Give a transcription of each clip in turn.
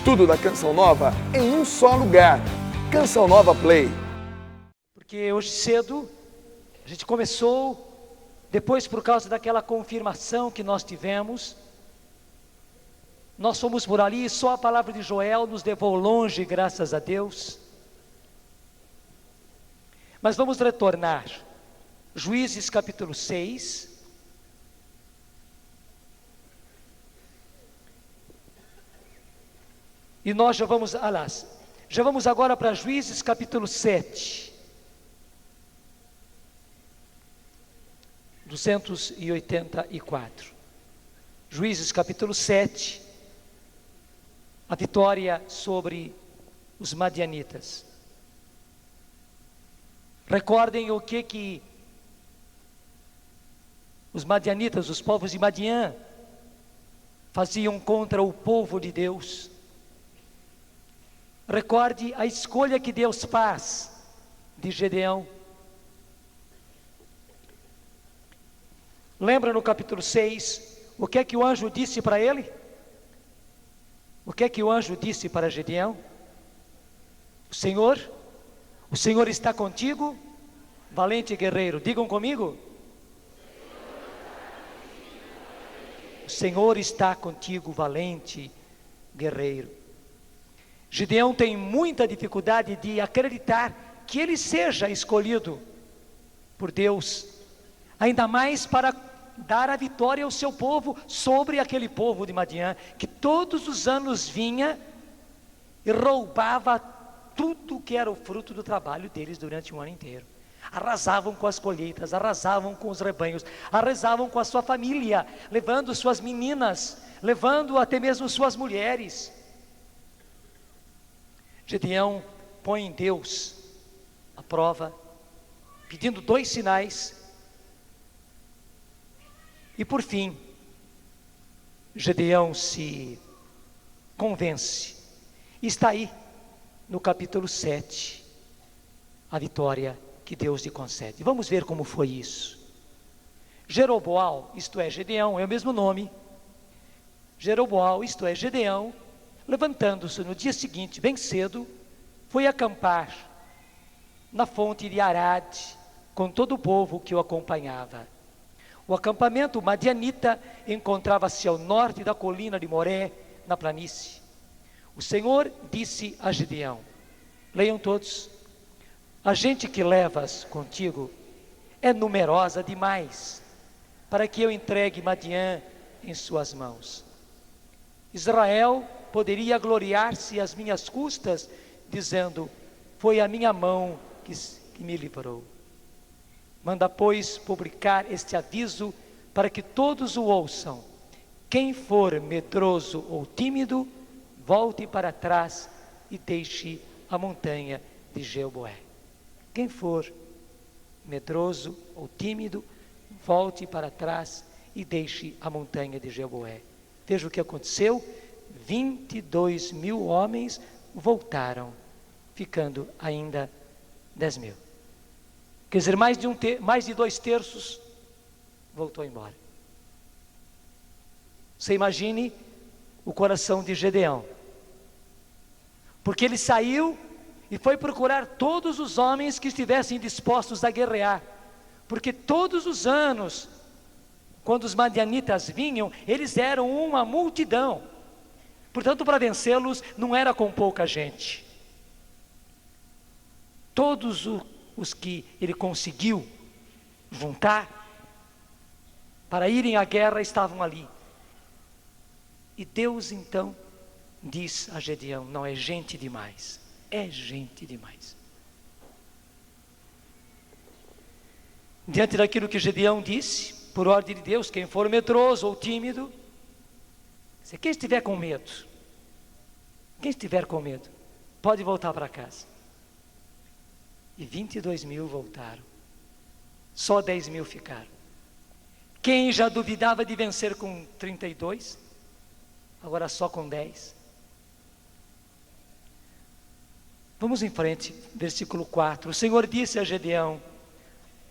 Tudo da Canção Nova em um só lugar. Canção Nova Play. Porque hoje cedo a gente começou, depois por causa daquela confirmação que nós tivemos, nós fomos por ali e só a palavra de Joel nos levou longe, graças a Deus. Mas vamos retornar. Juízes capítulo 6. E nós já vamos agora para Juízes capítulo 7. 284. Juízes capítulo 7. A vitória sobre os madianitas. Recordem o que os madianitas, os povos de Madian, faziam contra o povo de Deus. Recorde a escolha que Deus faz de Gedeão. Lembra no capítulo 6, o que é que o anjo disse para ele? O que é que o anjo disse para Gedeão? O Senhor está contigo, valente guerreiro. Digam comigo. O Senhor está contigo, valente guerreiro. Gedeão tem muita dificuldade de acreditar que ele seja escolhido por Deus, ainda mais para dar a vitória ao seu povo sobre aquele povo de Madian, que todos os anos vinha e roubava tudo que era o fruto do trabalho deles durante um ano inteiro. Arrasavam com as colheitas, arrasavam com os rebanhos, arrasavam com a sua família, levando suas meninas, levando até mesmo suas mulheres. Gedeão põe em Deus a prova, pedindo 2 sinais. E por fim, Gedeão se convence. E está aí, no capítulo 7, a vitória que Deus lhe concede. Vamos ver como foi isso. Jeroboal, isto é, Gedeão, é o mesmo nome. Jeroboal, isto é, Gedeão, levantando-se no dia seguinte, bem cedo, foi acampar na fonte de Arad, com todo o povo que o acompanhava. O acampamento madianita encontrava-se ao norte da colina de Moré, na planície. O Senhor disse a Gedeão, leiam todos: a gente que levas contigo é numerosa demais, para que eu entregue Madian em suas mãos. Israel poderia gloriar-se às minhas custas, dizendo, foi a minha mão que me livrou. Manda, pois, publicar este aviso para que todos o ouçam. Quem for medroso ou tímido, volte para trás e deixe a montanha de Jeoboé. Quem for medroso ou tímido, volte para trás e deixe a montanha de Jeoboé. Veja o que aconteceu. 22.000 homens voltaram, ficando ainda 10.000. Quer dizer, mais de 2/3 voltou embora. Você imagine o coração de Gedeão, porque ele saiu e foi procurar todos os homens que estivessem dispostos a guerrear, porque todos os anos, quando os madianitas vinham, eles eram uma multidão, portanto para vencê-los não era com pouca gente. Todos os que ele conseguiu juntar para irem à guerra estavam ali. E Deus então diz a Gedeão, não, é gente demais, é gente demais. Diante daquilo que Gedeão disse, por ordem de Deus, quem for medroso ou tímido, se quem estiver com medo, pode voltar para casa. E 22.000 voltaram, só 10.000 ficaram. Quem já duvidava de vencer com 32, agora só com 10. Vamos em frente, versículo 4. O Senhor disse a Gedeão,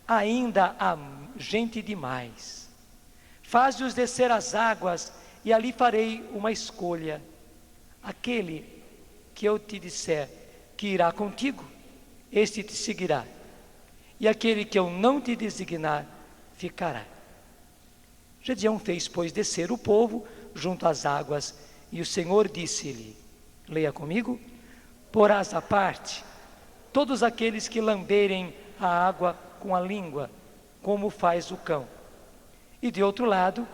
ainda há gente demais, faze-os descer às águas, e ali farei uma escolha. aquele que eu te disser que irá contigo, este te seguirá, e aquele que eu não te designar, ficará. Gedeão fez, pois, descer o povo junto às águas, e o Senhor disse-lhe, leia comigo: porás à parte todos aqueles que lamberem a água com a língua, como faz o cão, e de outro lado,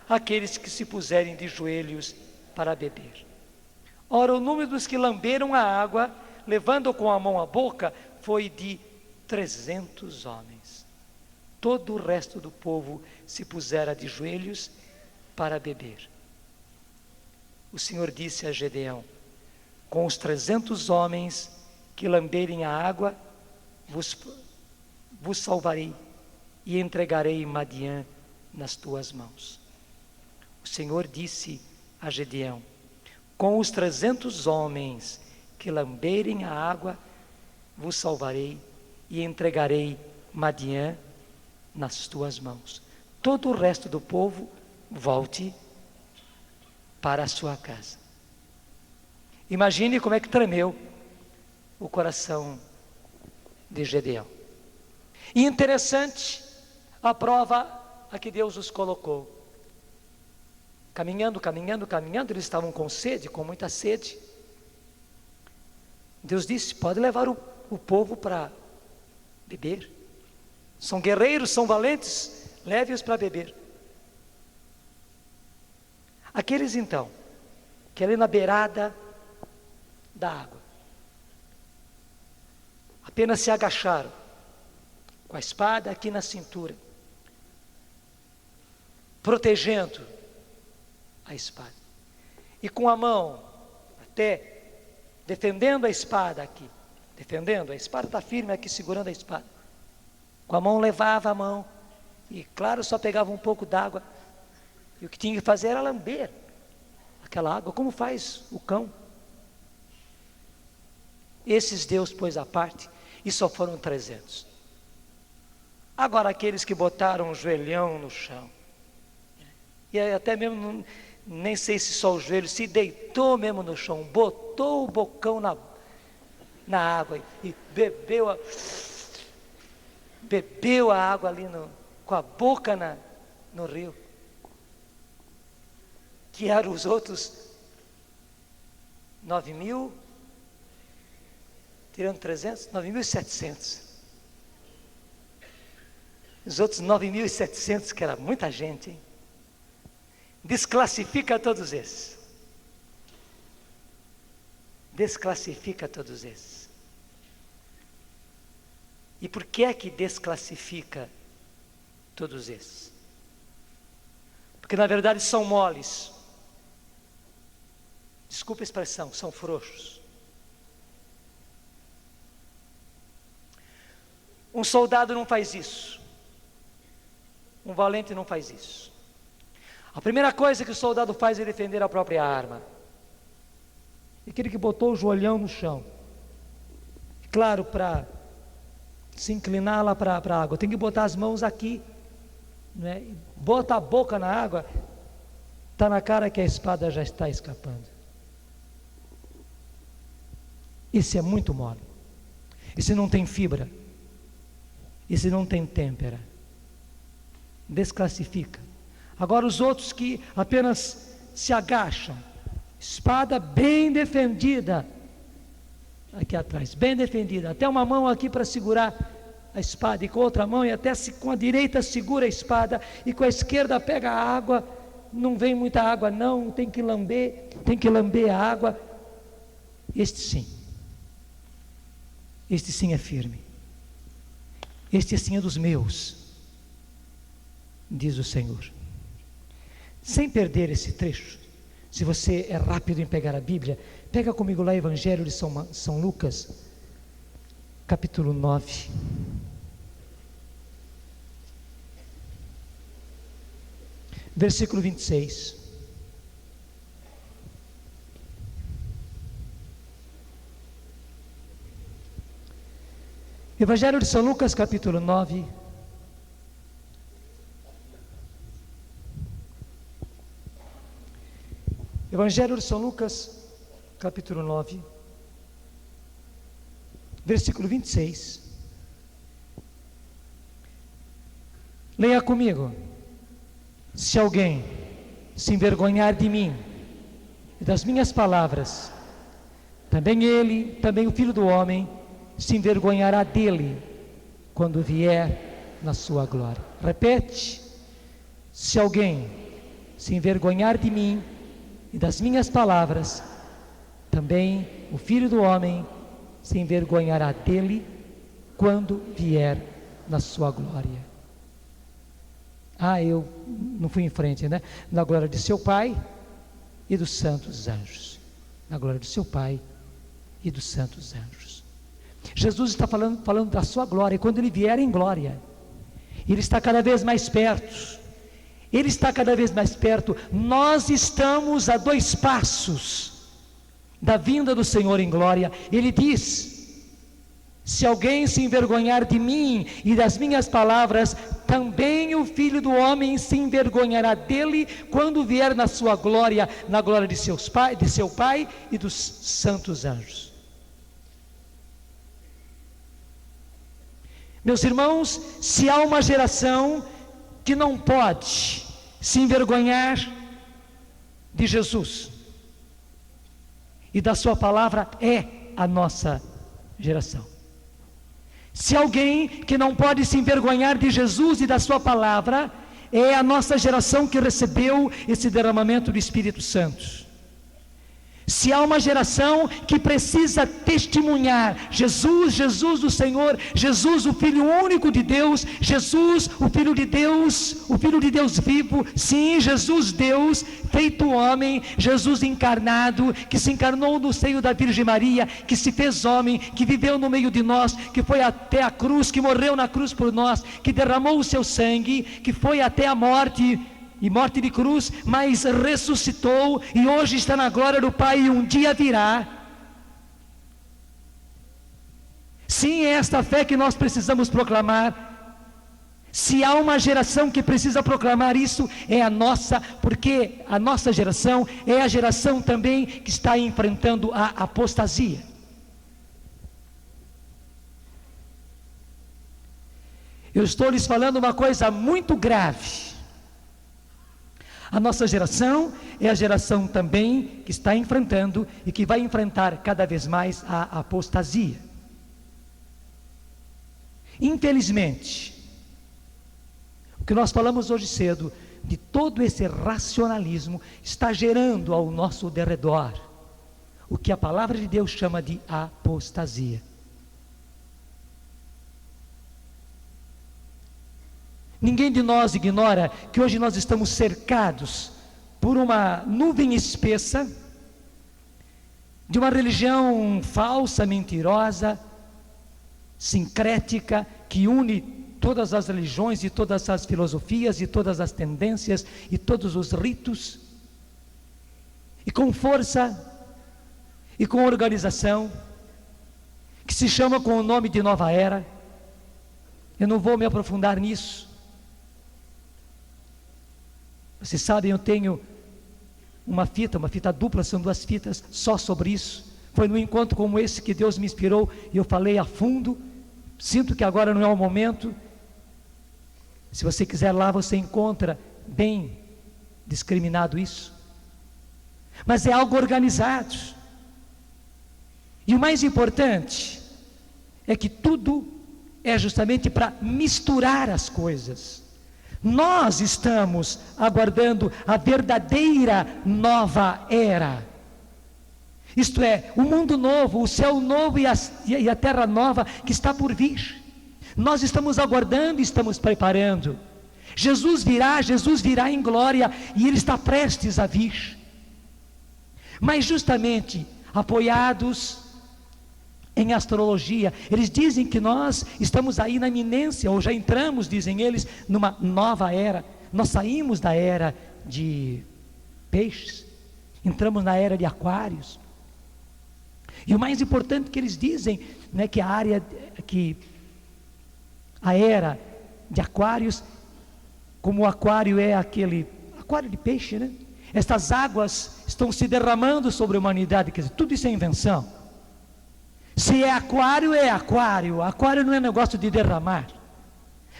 aqueles que se puserem de joelhos para beber. Ora, o número dos que lamberam a água, levando com a mão a boca, foi de 300 homens. Todo o resto do povo se pusera de joelhos para beber. O Senhor disse a Gedeão: com os 300 homens que lamberem a água, vos salvarei e entregarei Madiã nas tuas mãos. O Senhor disse a Gedeão: com os 300 homens que lamberem a água, vos salvarei e entregarei Madiã nas tuas mãos. Todo o resto do povo volte para a sua casa. Imagine como é que tremeu o coração de Gedeão. E interessante a prova a que Deus os colocou. Caminhando, eles estavam com sede, com muita sede. Deus disse: pode levar o povo para beber. São guerreiros, são valentes, leve-os para beber. Aqueles então, que ali na beirada da água, apenas se agacharam, com a espada aqui na cintura, protegendo a espada, e com a mão até defendendo a espada aqui, defendendo, a espada está firme aqui, segurando a espada, com a mão levava a mão, e claro, só pegava um pouco d'água, e o que tinha que fazer era lamber aquela água, como faz o cão. Esses Deus pôs à parte, e só foram 300. Agora aqueles que botaram o joelhão no chão, e até mesmo, nem sei se só o joelho, se deitou mesmo no chão, botou o bocão na água, e bebeu a água ali com a boca no rio, que eram os outros 9.000, tirando 300, 9.700. Os outros 9.700, que era muita gente, hein? Desclassifica todos esses. Desclassifica todos esses. E por que é que desclassifica todos esses? Porque na verdade são moles. Desculpa a expressão, são frouxos. Um soldado não faz isso. Um valente não faz isso. A primeira coisa que o soldado faz é defender a própria arma. E aquele que botou o joelhão no chão, claro, para se inclinar lá para a água, tem que botar as mãos aqui, né? Bota a boca na água, está na cara que a espada já está escapando. Esse é muito mole. Esse não tem fibra. Esse não tem têmpera. Desclassifica. Agora os outros que apenas se agacham, espada bem defendida, aqui atrás, bem defendida, até uma mão aqui para segurar a espada, e com a outra mão, e até com a direita segura a espada, e com a esquerda pega a água, não vem muita água não, tem que lamber a água. Este sim é firme, este sim é dos meus, diz o Senhor. Sem perder esse trecho, se você é rápido em pegar a Bíblia, pega comigo lá Evangelho de São Lucas, capítulo 9. Versículo 26. Evangelho de São Lucas, capítulo 9. Evangelho de São Lucas, capítulo 9, versículo 26. Leia comigo. Se alguém se envergonhar de mim e das minhas palavras, também o Filho do Homem, se envergonhará dele, quando vier na sua glória. Repete. Se alguém se envergonhar de mim e das minhas palavras, também o Filho do Homem se envergonhará dele, quando vier na sua glória. Eu não fui em frente, né? Na glória de seu Pai e dos santos anjos. Na glória de seu Pai e dos santos anjos. Jesus está falando da sua glória, e quando ele vier em glória, ele está cada vez mais perto. Ele está cada vez mais perto. Nós estamos a 2 passos da vinda do Senhor em glória. Ele diz: se alguém se envergonhar de mim e das minhas palavras, também o Filho do Homem se envergonhará dele, quando vier na sua glória, na glória de seu Pai e dos santos anjos. Meus irmãos, se há uma geração que não pode se envergonhar de Jesus e da sua palavra, é a nossa geração. Se alguém que não pode se envergonhar de Jesus e da sua palavra, é a nossa geração que recebeu esse derramamento do Espírito Santo. Se há uma geração que precisa testemunhar Jesus, Jesus o Senhor, Jesus o Filho único de Deus, Jesus o Filho de Deus vivo, sim, Jesus Deus, feito homem, Jesus encarnado, que se encarnou no seio da Virgem Maria, que se fez homem, que viveu no meio de nós, que foi até a cruz, que morreu na cruz por nós, que derramou o seu sangue, que foi até a morte, e morte de cruz, mas ressuscitou, e hoje está na glória do Pai, e um dia virá. Sim, é esta fé que nós precisamos proclamar. Se há uma geração que precisa proclamar isso, é a nossa, porque a nossa geração é a geração também que está enfrentando a apostasia. Eu estou lhes falando uma coisa muito grave. A nossa geração é a geração também que está enfrentando e que vai enfrentar cada vez mais a apostasia. Infelizmente, o que nós falamos hoje cedo, de todo esse racionalismo, está gerando ao nosso derredor o que a palavra de Deus chama de apostasia. Ninguém de nós ignora que hoje nós estamos cercados por uma nuvem espessa de uma religião falsa, mentirosa, sincrética, que une todas as religiões e todas as filosofias e todas as tendências e todos os ritos, e com força e com organização, que se chama com o nome de Nova Era. Eu não vou me aprofundar nisso. Vocês sabem, eu tenho uma fita dupla, são 2 fitas só sobre isso. Foi num encontro como esse que Deus me inspirou e eu falei a fundo. Sinto que agora não é o momento. Se você quiser lá, você encontra bem discriminado isso. Mas é algo organizado. E o mais importante é que tudo é justamente para misturar as coisas. Nós estamos aguardando a verdadeira nova era. Isto é, o mundo novo, o céu novo e a terra nova que está por vir. Nós estamos aguardando e estamos preparando. Jesus virá em glória, e Ele está prestes a vir. Mas justamente, apoiados em astrologia, eles dizem que nós estamos aí na iminência, ou já entramos, dizem eles, numa nova era. Nós saímos da era de peixes, entramos na era de aquários. E o mais importante que eles dizem, né, que a era de aquários, como o aquário é aquele aquário de peixe, né? estas águas estão se derramando sobre a humanidade. Quer dizer, tudo isso é invenção. Se é aquário, é aquário. Aquário não é negócio de derramar.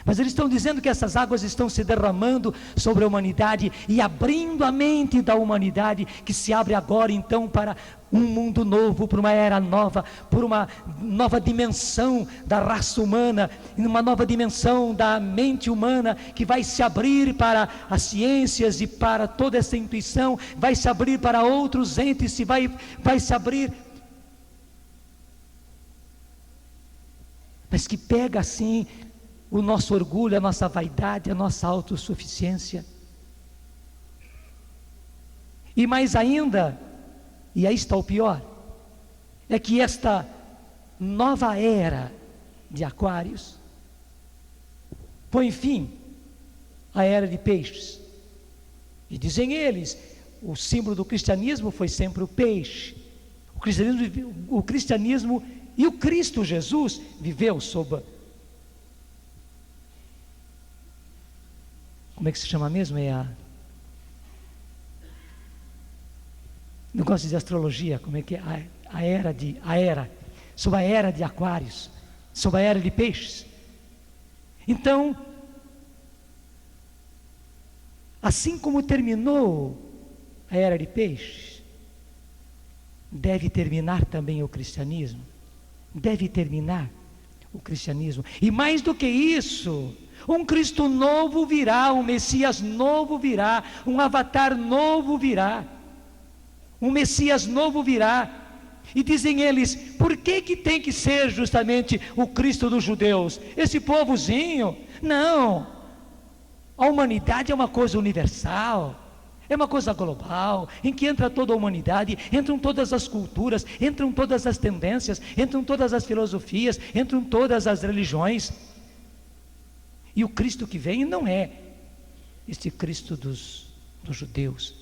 Mas eles estão dizendo que essas águas estão se derramando sobre a humanidade e abrindo a mente da humanidade, que se abre agora então para um mundo novo, para uma era nova, por uma nova dimensão da raça humana, uma nova dimensão da mente humana, que vai se abrir para as ciências e para toda essa intuição, vai se abrir para outros entes, vai se abrir, mas que pega assim o nosso orgulho, a nossa vaidade, a nossa autossuficiência. E mais ainda, e aí está o pior, é que esta nova era de aquários põe fim à era de peixes. E dizem eles, o símbolo do cristianismo foi sempre o peixe. O cristianismo e o Cristo Jesus viveu sob... Como é que se chama mesmo? Negócio de astrologia, como é que é? Sob a era de aquários, sob a era de peixes. Então, assim como terminou a era de peixes, deve terminar também o cristianismo. Deve terminar o cristianismo. E mais do que isso, um Cristo novo virá, um Messias novo virá, um avatar novo virá, um Messias novo virá. E dizem eles, por que tem que ser justamente o Cristo dos judeus? Esse povozinho? Não, a humanidade é uma coisa universal, é uma coisa global, em que entra toda a humanidade, entram todas as culturas, entram todas as tendências, entram todas as filosofias, entram todas as religiões. E o Cristo que vem não é este Cristo dos judeus.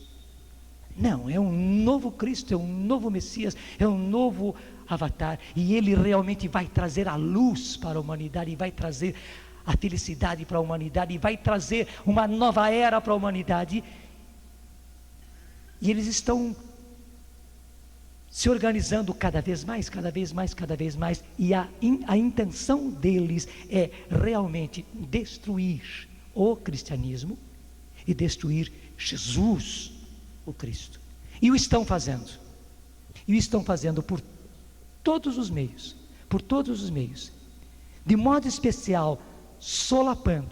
Não, é um novo Cristo, é um novo Messias, é um novo avatar. E ele realmente vai trazer a luz para a humanidade, e vai trazer a felicidade para a humanidade, e vai trazer uma nova era para a humanidade. E eles estão se organizando cada vez mais, cada vez mais, cada vez mais, e a intenção deles é realmente destruir o cristianismo e destruir Jesus, o Cristo. E o estão fazendo. E o estão fazendo por todos os meios, de modo especial, solapando.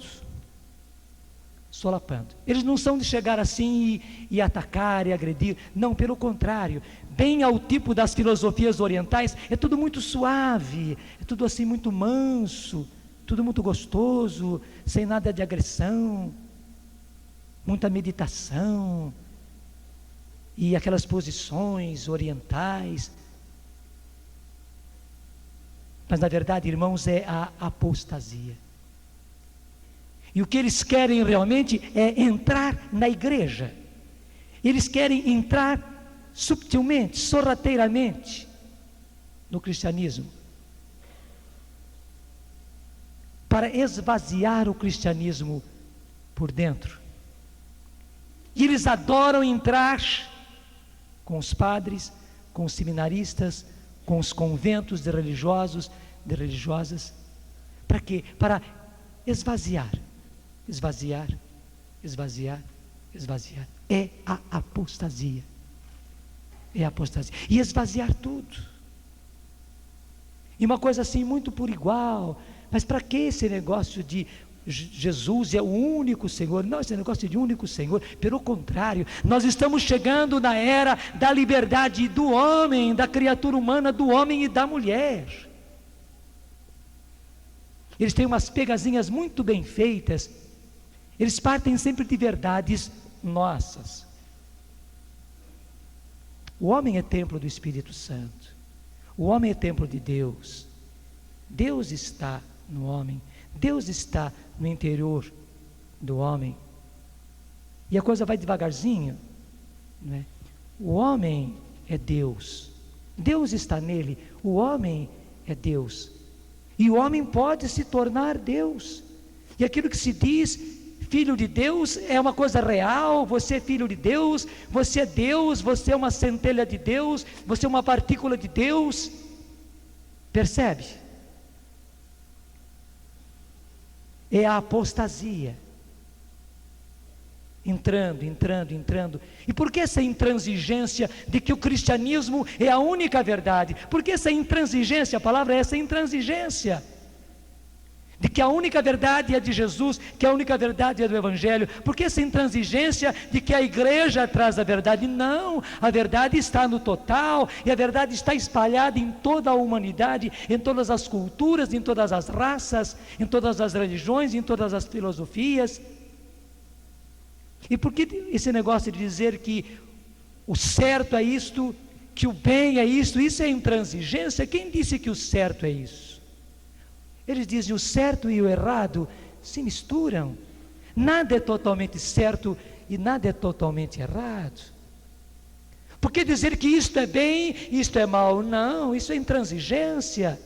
Eles não são de chegar assim e atacar e agredir, não, pelo contrário, bem ao tipo das filosofias orientais, é tudo muito suave, é tudo assim muito manso, tudo muito gostoso, sem nada de agressão, muita meditação, e aquelas posições orientais. Mas na verdade, irmãos, é a apostasia. E o que eles querem realmente é entrar na igreja. Eles querem entrar subtilmente, sorrateiramente no cristianismo, para esvaziar o cristianismo por dentro. E eles adoram entrar com os padres, com os seminaristas, com os conventos de religiosos, de religiosas. Para quê? Para esvaziar. É a apostasia. E esvaziar tudo. E uma coisa assim muito por igual. Mas para que esse negócio de Jesus é o único Senhor? Não, esse negócio de único Senhor. Pelo contrário, nós estamos chegando na era da liberdade do homem, da criatura humana, do homem e da mulher. Eles têm umas pegazinhas muito bem feitas. Eles partem sempre de verdades nossas. O homem é templo do Espírito Santo. O homem é templo de Deus. Deus está no homem. Deus está no interior do homem. E a coisa vai devagarzinho, não é? O homem é Deus. Deus está nele. O homem é Deus. E o homem pode se tornar Deus. E aquilo que se diz, filho de Deus é uma coisa real, você é filho de Deus, você é uma centelha de Deus, você é uma partícula de Deus. Percebe? É a apostasia. Entrando. E por que essa intransigência de que o cristianismo é a única verdade? Por que essa intransigência? A palavra é essa, intransigência. De que a única verdade é de Jesus, que a única verdade é do Evangelho. Por que essa intransigência de que a igreja traz a verdade? Não, a verdade está no total, e a verdade está espalhada em toda a humanidade, em todas as culturas, em todas as raças, em todas as religiões, em todas as filosofias. E por que esse negócio de dizer que o certo é isto, que o bem é isto, isso é intransigência? Quem disse que o certo é isso? Eles dizem o certo e o errado se misturam. Nada é totalmente certo e nada é totalmente errado. Por que dizer que isto é bem e isto é mal? Não, isso é intransigência.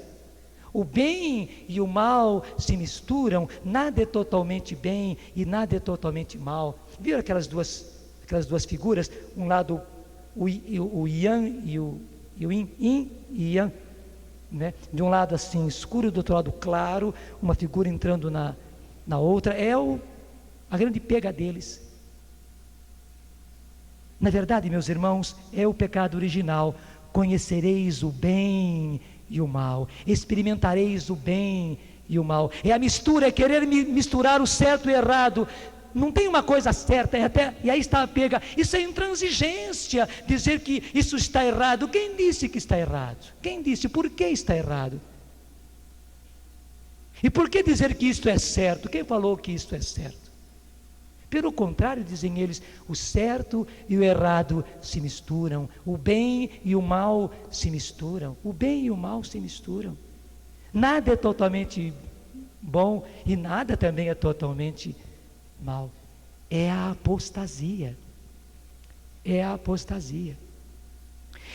O bem e o mal se misturam, nada é totalmente bem e nada é totalmente mal. Viram aquelas duas figuras? Um lado o Yang e o Yin e Yang, né? De um lado assim escuro, do outro lado claro, uma figura entrando na outra. É a grande pega deles. Na verdade, meus irmãos, é o pecado original. Conhecereis o bem e o mal, experimentareis o bem e o mal. É a mistura, é querer misturar o certo e o errado. Não tem uma coisa certa, e aí está a pega. Isso é intransigência, dizer que isso está errado. Quem disse que está errado? Quem disse? Por que está errado? E por que dizer que isto é certo? Quem falou que isto é certo? Pelo contrário, dizem eles, o certo e o errado se misturam, o bem e o mal se misturam, o bem e o mal se misturam. Nada é totalmente bom e nada também é totalmente mal. É a apostasia. É a apostasia.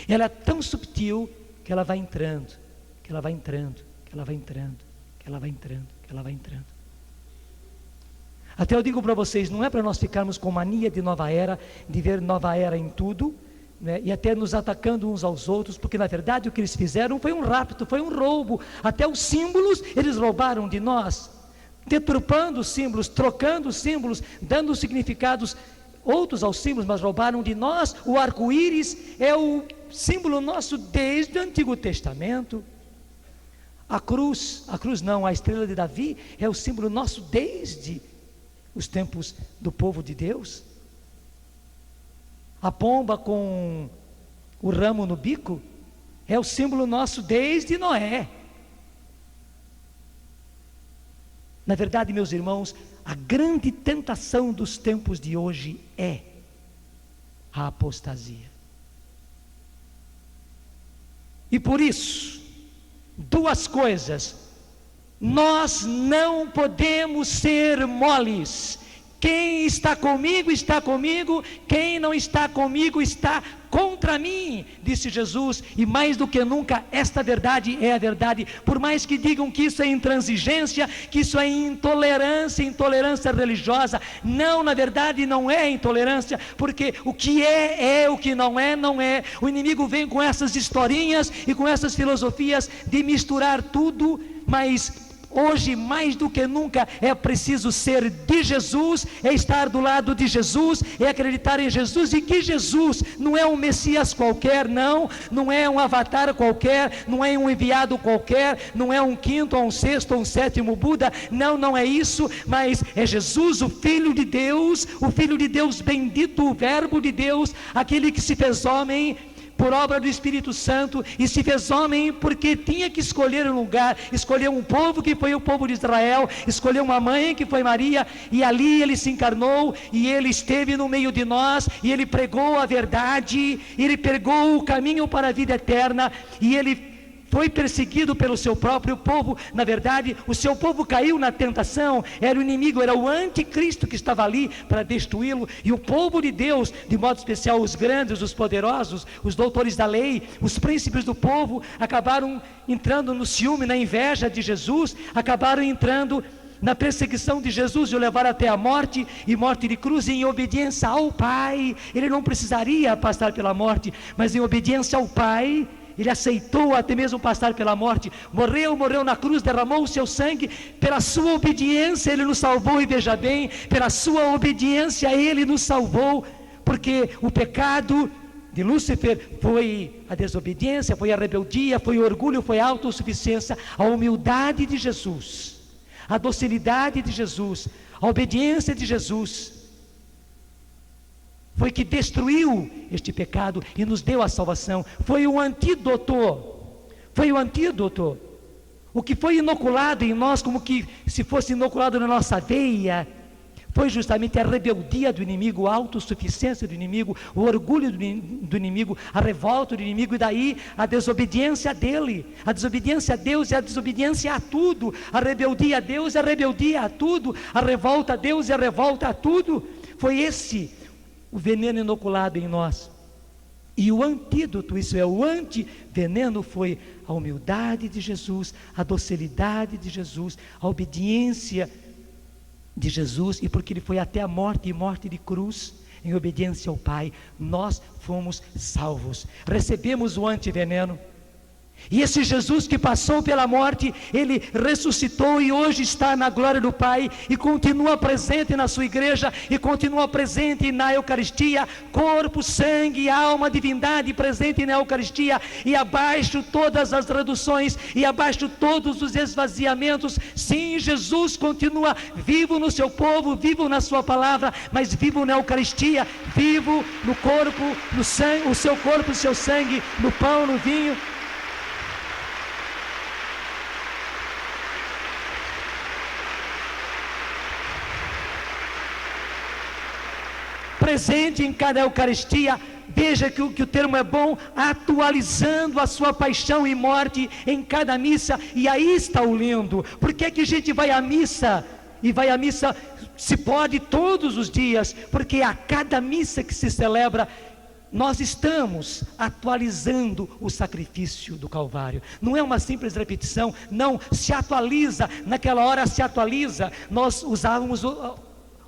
Ela é tão subtil que ela vai entrando, que ela vai entrando, que ela vai entrando, que ela vai entrando, que ela vai entrando. Até eu digo para vocês, não é para nós ficarmos com mania de nova era, de ver nova era em tudo, né, e até nos atacando uns aos outros, porque na verdade o que eles fizeram foi um rapto, foi um roubo. Até os símbolos eles roubaram de nós, deturpando os símbolos, trocando os símbolos, dando significados outros aos símbolos, mas roubaram de nós. O arco-íris é o símbolo nosso desde o Antigo Testamento. A cruz não, a estrela de Davi é o símbolo nosso desde os tempos do povo de Deus. A pomba com o ramo no bico é o símbolo nosso desde Noé. Na verdade, meus irmãos, a grande tentação dos tempos de hoje é a apostasia. E por isso, duas coisas: nós não podemos ser moles. Quem está comigo, quem não está comigo está contra mim, disse Jesus. E mais do que nunca, esta verdade é a verdade. Por mais que digam que isso é intransigência, que isso é intolerância religiosa, não, na verdade não é intolerância, porque o que é, o que não é, não é. O inimigo vem com essas historinhas e com essas filosofias de misturar tudo, mas hoje, mais do que nunca, é preciso ser de Jesus, é estar do lado de Jesus, é acreditar em Jesus, e que Jesus não é um Messias qualquer, não é um avatar qualquer, não é um enviado qualquer, não é um quinto, ou um sexto, ou um sétimo Buda, não é isso, mas é Jesus, o Filho de Deus bendito, o Verbo de Deus, aquele que se fez homem por obra do Espírito Santo, e se fez homem porque tinha que escolher um lugar, escolheu um povo que foi o povo de Israel, escolheu uma mãe que foi Maria, e ali ele se encarnou, e ele esteve no meio de nós, e ele pregou a verdade, ele pregou o caminho para a vida eterna, e ele foi perseguido pelo seu próprio povo. Na verdade, o seu povo caiu na tentação, era o inimigo, era o anticristo que estava ali para destruí-lo, e o povo de Deus, de modo especial os grandes, os poderosos, os doutores da lei, os príncipes do povo, acabaram entrando no ciúme, na inveja de Jesus, acabaram entrando na perseguição de Jesus, o levar até a morte, e morte de cruz, em obediência ao Pai. Ele não precisaria passar pela morte, mas em obediência ao Pai, ele aceitou até mesmo passar pela morte, morreu na cruz, derramou o seu sangue. Pela sua obediência ele nos salvou, e veja bem, pela sua obediência ele nos salvou, porque o pecado de Lúcifer foi a desobediência, foi a rebeldia, foi o orgulho, foi a autossuficiência. A humildade de Jesus, a docilidade de Jesus, a obediência de Jesus foi que destruiu este pecado e nos deu a salvação. Foi o antídoto, o que foi inoculado em nós, como que se fosse inoculado na nossa veia, foi justamente a rebeldia do inimigo, a autossuficiência do inimigo, o orgulho do inimigo, a revolta do inimigo, e daí a desobediência dele, a desobediência a Deus e a desobediência a tudo, a rebeldia a Deus e a rebeldia a tudo, a revolta a Deus e a revolta a tudo. Foi esse o veneno inoculado em nós. E o antídoto, isso é, o antiveneno, foi a humildade de Jesus, a docilidade de Jesus, a obediência de Jesus. E porque ele foi até a morte, e morte de cruz, em obediência ao Pai, nós fomos salvos, recebemos o antiveneno. E esse Jesus que passou pela morte, ele ressuscitou e hoje está na glória do Pai, e continua presente na sua igreja, e continua presente na Eucaristia, corpo, sangue, alma, divindade presente na Eucaristia, e abaixo todas as reduções, e abaixo todos os esvaziamentos. Sim, Jesus continua vivo no seu povo, vivo na sua palavra, mas vivo na Eucaristia, vivo no corpo, no sangue, o seu corpo, o seu sangue, no pão, no vinho. Presente em cada Eucaristia. Veja que o termo é bom, atualizando a sua paixão e morte em cada missa. E aí está o lindo. Por que que a gente vai à missa? E vai à missa, se pode, todos os dias, porque a cada missa que se celebra, nós estamos atualizando o sacrifício do Calvário. Não é uma simples repetição, não, se atualiza, naquela hora se atualiza. Nós usávamos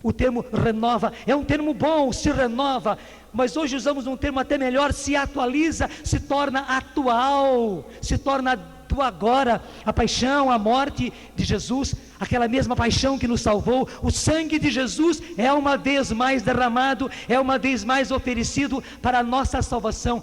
o termo renova, é um termo bom, se renova, mas hoje usamos um termo até melhor, se atualiza, se torna atual, se torna do agora. A paixão, a morte de Jesus, aquela mesma paixão que nos salvou, o sangue de Jesus é uma vez mais derramado, é uma vez mais oferecido para a nossa salvação,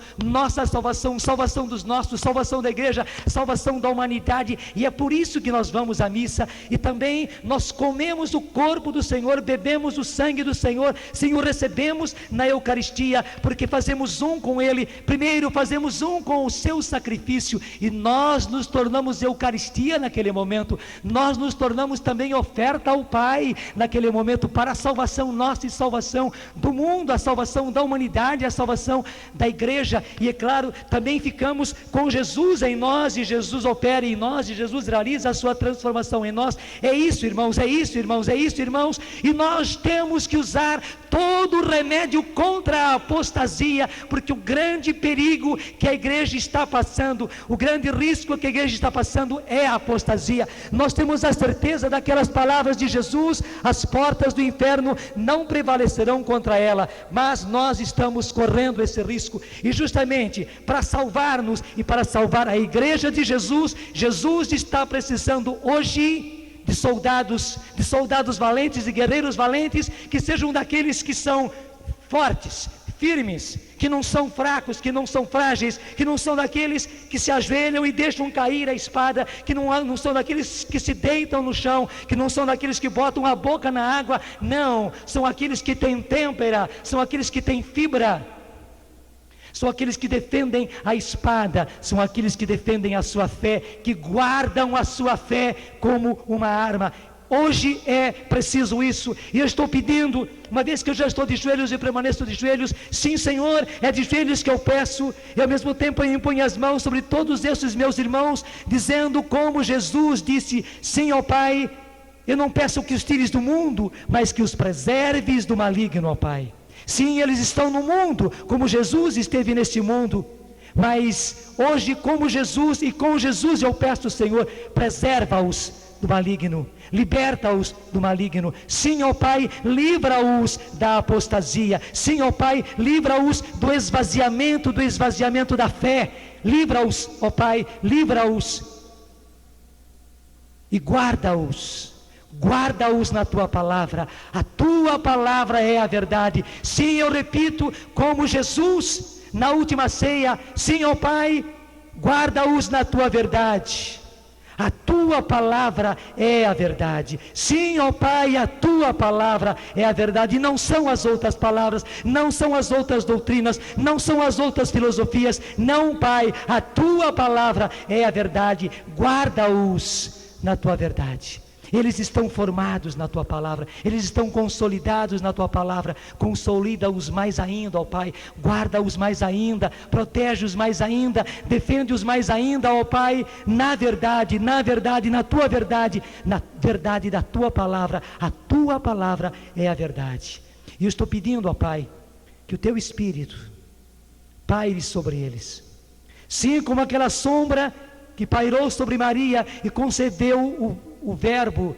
salvação dos nossos, salvação da igreja, salvação da humanidade. E é por isso que nós vamos à missa, e também nós comemos o corpo do Senhor, bebemos o sangue do Senhor, sim, o recebemos na Eucaristia, porque fazemos um com Ele. Primeiro fazemos um com o seu sacrifício, e nós nos tornamos Eucaristia naquele momento, nós nos tornamos também oferta ao Pai naquele momento, para a salvação nossa e salvação do mundo, a salvação da humanidade, a salvação da igreja. E é claro, também ficamos com Jesus em nós, e Jesus opera em nós, e Jesus realiza a sua transformação em nós. É isso, irmãos, é isso, irmãos, é isso, irmãos. E nós temos que usar todo o remédio contra a apostasia, porque o grande perigo que a igreja está passando, o grande risco que a igreja está passando é a apostasia. Nós temos a certeza daquelas palavras de Jesus: as portas do inferno não prevalecerão contra ela, mas nós estamos correndo esse risco, e justamente para salvar-nos e para salvar a igreja de Jesus, Jesus está precisando hoje de soldados valentes e guerreiros valentes, que sejam daqueles que são fortes, firmes, que não são fracos, que não são frágeis, que não são daqueles que se ajoelham e deixam cair a espada, que não são daqueles que se deitam no chão, que não são daqueles que botam a boca na água. Não, são aqueles que têm têmpera, são aqueles que têm fibra, são aqueles que defendem a espada, são aqueles que defendem a sua fé, que guardam a sua fé como uma arma. Hoje é preciso isso, e eu estou pedindo, uma vez que eu já estou de joelhos e permaneço de joelhos, sim, Senhor, é de joelhos que eu peço, e ao mesmo tempo eu imponho as mãos sobre todos esses meus irmãos, dizendo como Jesus disse: sim, ó Pai, eu não peço que os tires do mundo, mas que os preserves do maligno, ó Pai. Sim, eles estão no mundo, como Jesus esteve neste mundo, mas hoje, como Jesus, e com Jesus eu peço, Senhor, preserva-os do maligno, liberta-os do maligno. Sim, ó Pai, livra-os da apostasia. Sim, ó Pai, livra-os do esvaziamento da fé. Livra-os, ó Pai, livra-os e guarda-os na tua palavra. A tua palavra é a verdade. Sim, eu repito, como Jesus na última ceia, sim, ó Pai, guarda-os na tua verdade. A tua palavra é a verdade. Sim, ó Pai, a tua palavra é a verdade. Não são as outras palavras, não são as outras doutrinas, não são as outras filosofias. Não, Pai, a tua palavra é a verdade. Guarda-os na tua verdade. Eles estão formados na tua palavra, eles estão consolidados na tua palavra. Consolida-os mais ainda, ó Pai, guarda-os mais ainda, protege-os mais ainda, defende-os mais ainda, ó Pai, na verdade, na tua verdade, na verdade da tua palavra. A tua palavra é a verdade. E eu estou pedindo, ó Pai, que o teu Espírito paire sobre eles, sim, como aquela sombra que pairou sobre Maria e concebeu o verbo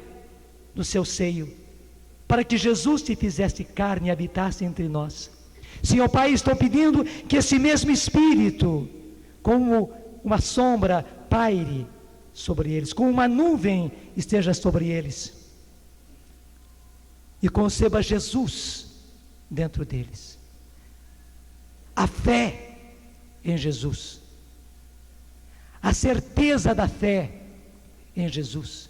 no seu seio, para que Jesus se fizesse carne e habitasse entre nós. Senhor Pai, estou pedindo que esse mesmo Espírito, como uma sombra, paire sobre eles, como uma nuvem esteja sobre eles, e conceba Jesus dentro deles. A fé em Jesus, a certeza da fé em Jesus.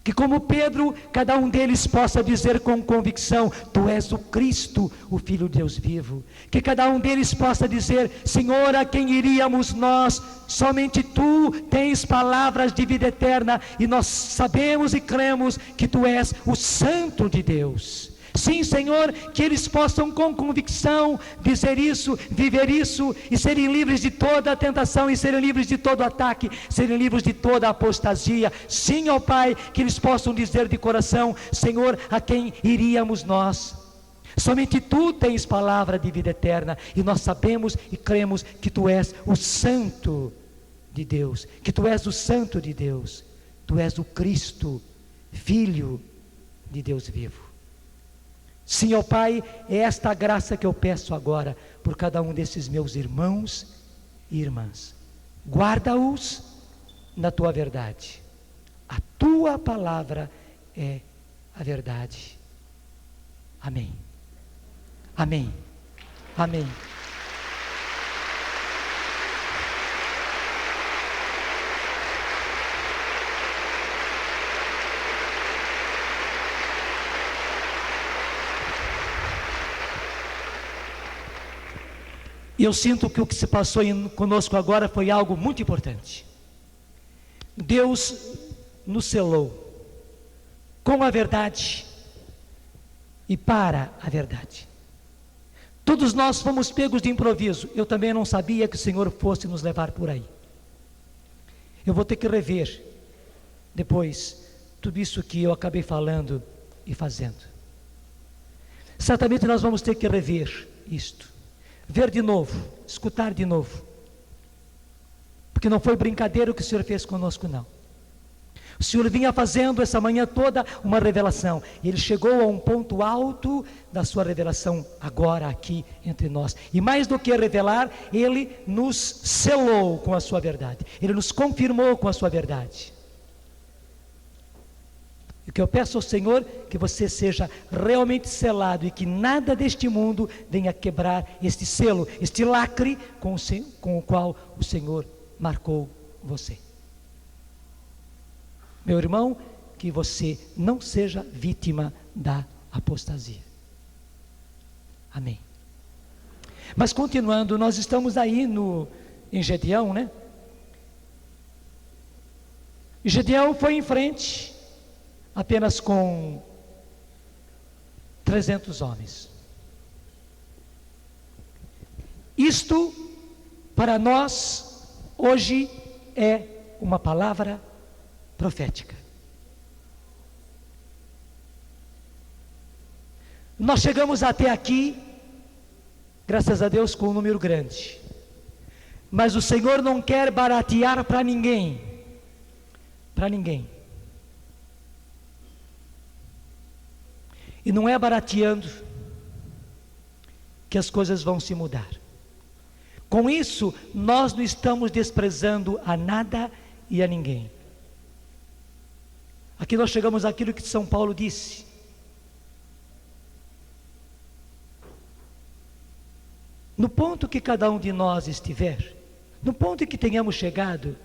Que como Pedro, cada um deles possa dizer com convicção: Tu és o Cristo, o Filho de Deus vivo. Que cada um deles possa dizer: Senhor, a quem iríamos nós? Somente Tu tens palavras de vida eterna, e nós sabemos e cremos que Tu és o Santo de Deus. Sim, Senhor, que eles possam com convicção dizer isso, viver isso, e serem livres de toda a tentação, e serem livres de todo ataque, serem livres de toda a apostasia. Sim, ó Pai, que eles possam dizer de coração: Senhor, a quem iríamos nós? Somente Tu tens palavra de vida eterna, e nós sabemos e cremos que Tu és o Santo de Deus, que Tu és o Santo de Deus, Tu és o Cristo, Filho de Deus vivo. Sim, ó Pai, é esta graça que eu peço agora por cada um desses meus irmãos e irmãs. Guarda-os na Tua verdade. A Tua palavra é a verdade. Amém. Amém. Amém. E eu sinto que o que se passou conosco agora foi algo muito importante. Deus nos selou com a verdade e para a verdade. Todos nós fomos pegos de improviso. Eu também não sabia que o Senhor fosse nos levar por aí. Eu vou ter que rever depois tudo isso que eu acabei falando e fazendo. Certamente nós vamos ter que rever isto. Ver de novo, escutar de novo, porque não foi brincadeira o que o Senhor fez conosco, não. O Senhor vinha fazendo essa manhã toda uma revelação, e Ele chegou a um ponto alto da sua revelação agora aqui entre nós, e mais do que revelar, Ele nos selou com a sua verdade, Ele nos confirmou com a sua verdade. E o que eu peço ao Senhor, que você seja realmente selado, e que nada deste mundo venha quebrar este selo, este lacre com o qual o Senhor marcou você. Meu irmão, que você não seja vítima da apostasia. Amém. Mas continuando, nós estamos aí em Gedeão, né? E Gedeão foi em frente, apenas com 300 homens. Isto, para nós, hoje é uma palavra profética. Nós chegamos até aqui, graças a Deus, com um número grande. Mas o Senhor não quer baratear para ninguém. Para ninguém. E não é barateando que as coisas vão se mudar. Com isso, nós não estamos desprezando a nada e a ninguém. Aqui nós chegamos àquilo que São Paulo disse. No ponto que cada um de nós estiver, no ponto em que tenhamos chegado,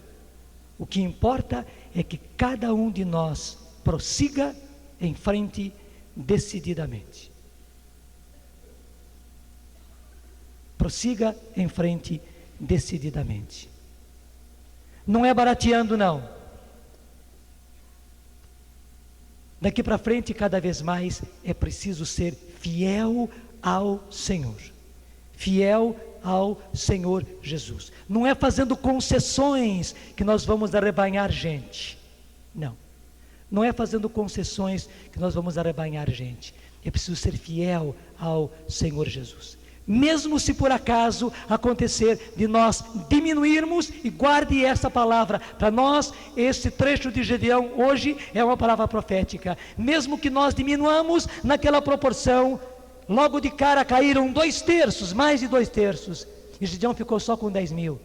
o que importa é que cada um de nós prossiga em frente decididamente. Prossiga em frente decididamente. Não é barateando, não. Daqui para frente, cada vez mais, é preciso ser fiel ao Senhor. Fiel ao Senhor Jesus. Não é fazendo concessões que nós vamos arrebanhar gente. Não. Não é fazendo concessões que nós vamos arrebanhar gente. É preciso ser fiel ao Senhor Jesus. Mesmo se por acaso acontecer de nós diminuirmos, e guarde essa palavra, para nós esse trecho de Gedeão hoje é uma palavra profética. Mesmo que nós diminuamos naquela proporção, logo de cara caíram 2/3, mais de 2/3, e Gedeão ficou só com 10.000.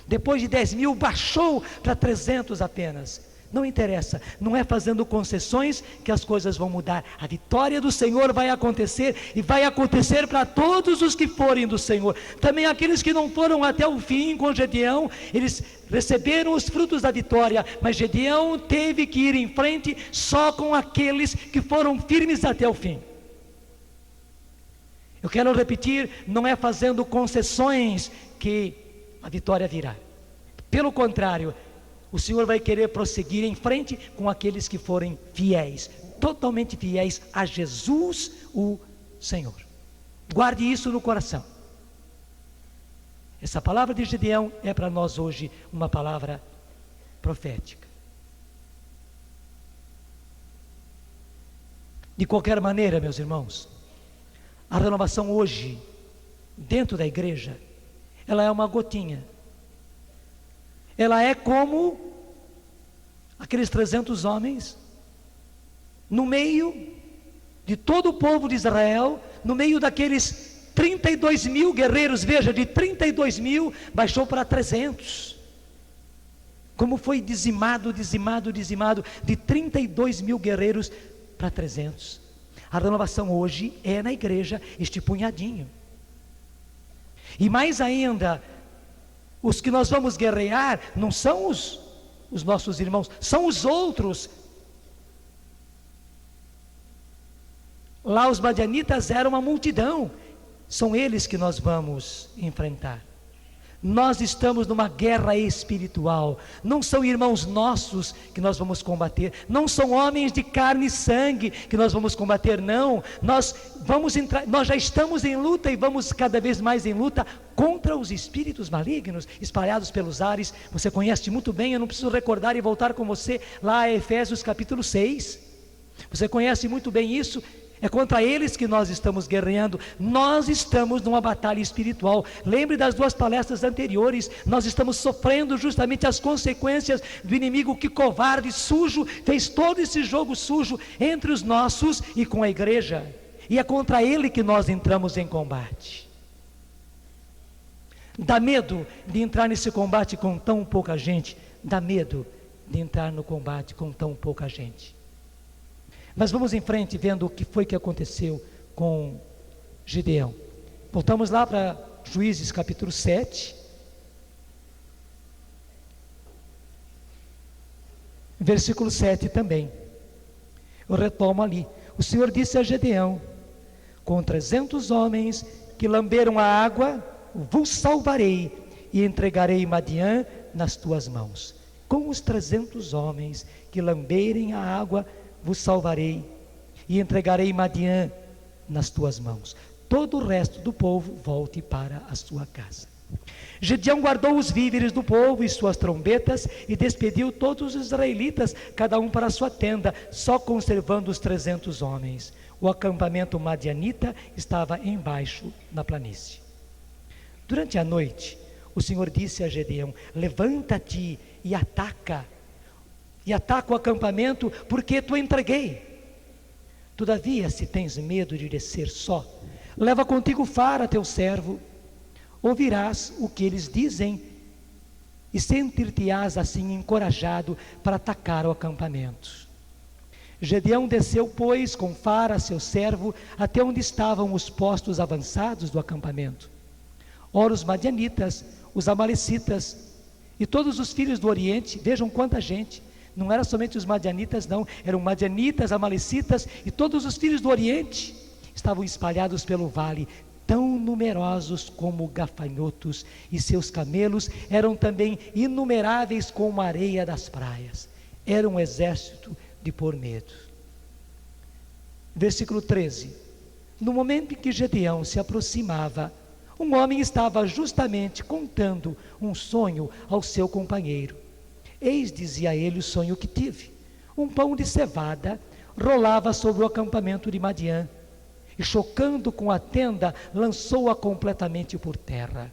Depois de 10.000 baixou para 300 apenas. Não interessa, não é fazendo concessões que as coisas vão mudar. A vitória do Senhor vai acontecer, e vai acontecer para todos os que forem do Senhor. Também aqueles que não foram até o fim com Gedeão, eles receberam os frutos da vitória, mas Gedeão teve que ir em frente só com aqueles que foram firmes até o fim. Eu quero repetir, não é fazendo concessões que a vitória virá. Pelo contrário, o Senhor vai querer prosseguir em frente com aqueles que forem fiéis, totalmente fiéis a Jesus, o Senhor. Guarde isso no coração. Essa palavra de Gedeão é para nós hoje uma palavra profética. De qualquer maneira, meus irmãos, a renovação hoje, dentro da igreja, ela é uma gotinha. Ela é como aqueles 300 homens, no meio de todo o povo de Israel, no meio daqueles 32.000 guerreiros, veja, de 32.000 baixou para 300. Como foi dizimado, de 32.000 guerreiros para 300. A renovação hoje é na igreja este punhadinho. E mais ainda, os que nós vamos guerrear não são os nossos irmãos, são os outros. Lá os madianitas eram uma multidão, são eles que nós vamos enfrentar. Nós estamos numa guerra espiritual, não são irmãos nossos que nós vamos combater, não são homens de carne e sangue que nós vamos combater, não. Nós já estamos em luta e vamos cada vez mais em luta contra os espíritos malignos espalhados pelos ares. Você conhece muito bem, eu não preciso recordar e voltar com você lá a Efésios capítulo 6. Você conhece muito bem isso. É contra eles que nós estamos guerreando. Nós estamos numa batalha espiritual. Lembre das 2 palestras anteriores. Nós estamos sofrendo justamente as consequências do inimigo que covarde, sujo, fez todo esse jogo sujo entre os nossos e com a igreja. E é contra ele que nós entramos em combate. Dá medo de entrar nesse combate com tão pouca gente. Dá medo de entrar no combate com tão pouca gente. Mas vamos em frente vendo o que foi que aconteceu com Gedeão. Voltamos lá para Juízes capítulo 7. Versículo 7 também. Eu retomo ali. O Senhor disse a Gedeão: com 300 homens que lamberam a água, vos salvarei e entregarei Madiã nas tuas mãos. Com os 300 homens que lamberem a água, vos salvarei e entregarei Madiã nas tuas mãos. Todo o resto do povo volte para a sua casa. Gedeão guardou os víveres do povo e suas trombetas e despediu todos os israelitas, cada um para a sua tenda, só conservando os 300 homens. O acampamento madianita estava embaixo na planície. Durante a noite, o Senhor disse a Gedeão: levanta-te e ataca o acampamento, porque tu entreguei. Todavia, se tens medo de descer só, leva contigo Fara, teu servo, ouvirás o que eles dizem e sentir-te-ás assim encorajado para atacar o acampamento. Gedeão desceu, pois, com Fara, seu servo, até onde estavam os postos avançados do acampamento. Ora, os madianitas, os amalecitas e todos os filhos do Oriente, vejam quanta gente, não era somente os madianitas não, eram madianitas, amalecitas e todos os filhos do Oriente, estavam espalhados pelo vale, tão numerosos como gafanhotos, e seus camelos eram também inumeráveis como a areia das praias. Era um exército de pôr medo. Versículo 13. No momento em que Gedeão se aproximava, um homem estava justamente contando um sonho ao seu companheiro. Eis, dizia ele, o sonho que tive. Um pão de cevada rolava sobre o acampamento de Madiã, e chocando com a tenda, lançou-a completamente por terra.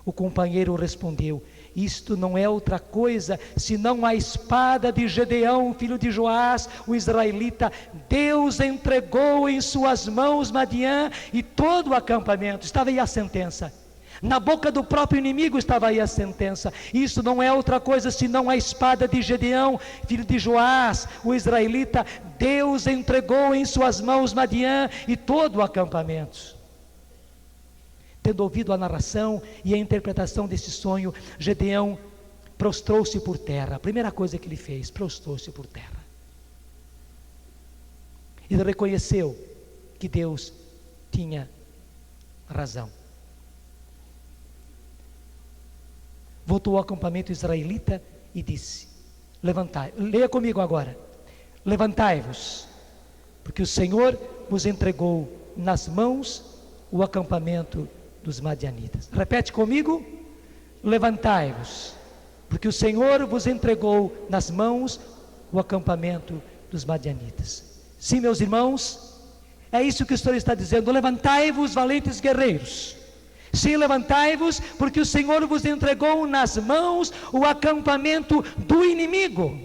O companheiro respondeu: isto não é outra coisa, senão a espada de Gedeão, filho de Joás, o israelita. Deus entregou em suas mãos Madiã e todo o acampamento. Estava aí a sentença. Na boca do próprio inimigo estava aí a sentença. Isso não é outra coisa senão a espada de Gedeão, filho de Joás, o israelita. Deus entregou em suas mãos Madiã e todo o acampamento. Tendo ouvido a narração e a interpretação desse sonho, Gedeão prostrou-se por terra. A primeira coisa que ele fez, prostrou-se por terra. Ele reconheceu que Deus tinha razão. Voltou ao acampamento israelita e disse: levantai, leia comigo agora. Levantai-vos, porque o Senhor vos entregou nas mãos o acampamento dos madianitas. Repete comigo: levantai-vos, porque o Senhor vos entregou nas mãos o acampamento dos madianitas. Sim, meus irmãos, é isso que o Senhor está dizendo. Levantai-vos, valentes guerreiros. Sim, levantai-vos, porque o Senhor vos entregou nas mãos o acampamento do inimigo.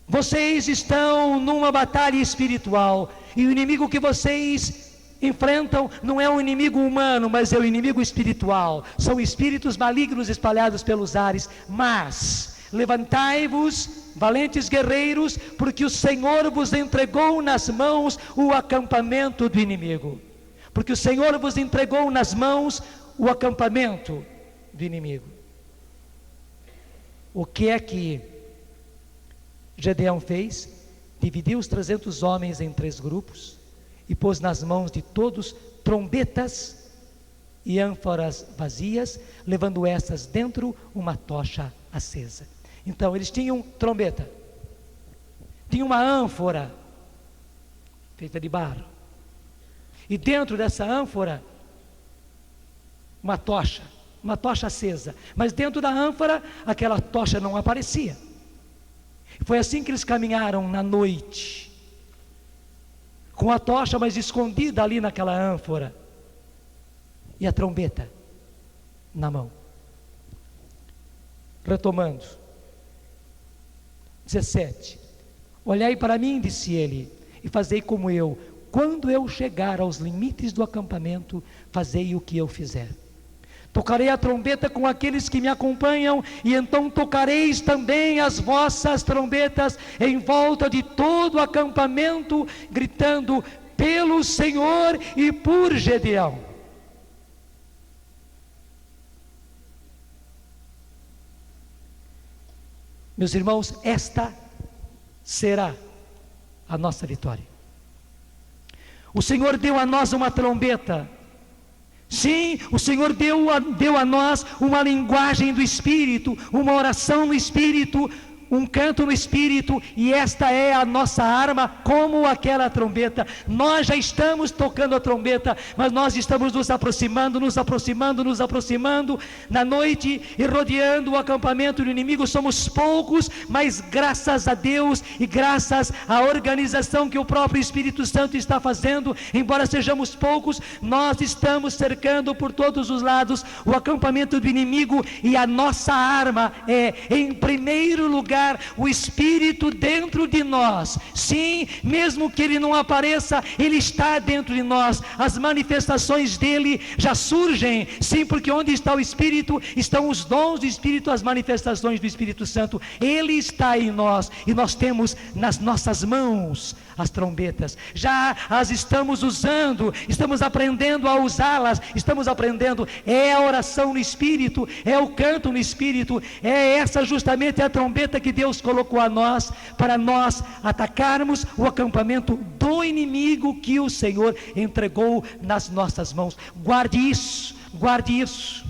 Vocês estão numa batalha espiritual, e o inimigo que vocês enfrentam não é um inimigo humano, mas é um inimigo espiritual. São espíritos malignos espalhados pelos ares. Mas levantai-vos, valentes guerreiros, porque o Senhor vos entregou nas mãos o acampamento do inimigo. Porque o Senhor vos entregou nas mãos o acampamento do inimigo. O que é que Gedeão fez? Dividiu os 300 homens em 3 grupos e pôs nas mãos de todos trombetas e ânforas vazias, levando estas dentro uma tocha acesa. Então eles tinham trombeta, tinham uma ânfora feita de barro, e dentro dessa ânfora uma tocha acesa, mas dentro da ânfora aquela tocha não aparecia. Foi assim que eles caminharam na noite, com a tocha mas escondida ali naquela ânfora, e a trombeta na mão. Retomando, 17. Olhai para mim, disse ele, e fazei como eu. Quando eu chegar aos limites do acampamento, fazei o que eu fizer. Tocarei a trombeta com aqueles que me acompanham, e então tocareis também as vossas trombetas em volta de todo o acampamento, gritando pelo Senhor e por Gedeão. Meus irmãos, esta será a nossa vitória. O Senhor deu a nós uma trombeta. Sim, o Senhor deu a nós uma linguagem do Espírito, uma oração no Espírito, um canto no Espírito, e esta é a nossa arma, como aquela trombeta. Nós já estamos tocando a trombeta, mas nós estamos nos aproximando na noite e rodeando o acampamento do inimigo. Somos poucos, mas graças a Deus e graças à organização que o próprio Espírito Santo está fazendo, embora sejamos poucos, nós estamos cercando por todos os lados o acampamento do inimigo, e a nossa arma é, em primeiro lugar, colocar o Espírito dentro de nós. Sim, mesmo que Ele não apareça, Ele está dentro de nós. As manifestações dEle já surgem. Sim, porque onde está o Espírito, estão os dons do Espírito, as manifestações do Espírito Santo. Ele está em nós, e nós temos nas nossas mãos as trombetas. Já as estamos usando, estamos aprendendo a usá-las, estamos aprendendo. É a oração no Espírito, é o canto no Espírito, é essa justamente a trombeta que Deus colocou a nós, para nós atacarmos o acampamento do inimigo que o Senhor entregou nas nossas mãos. Guarde isso, guarde isso.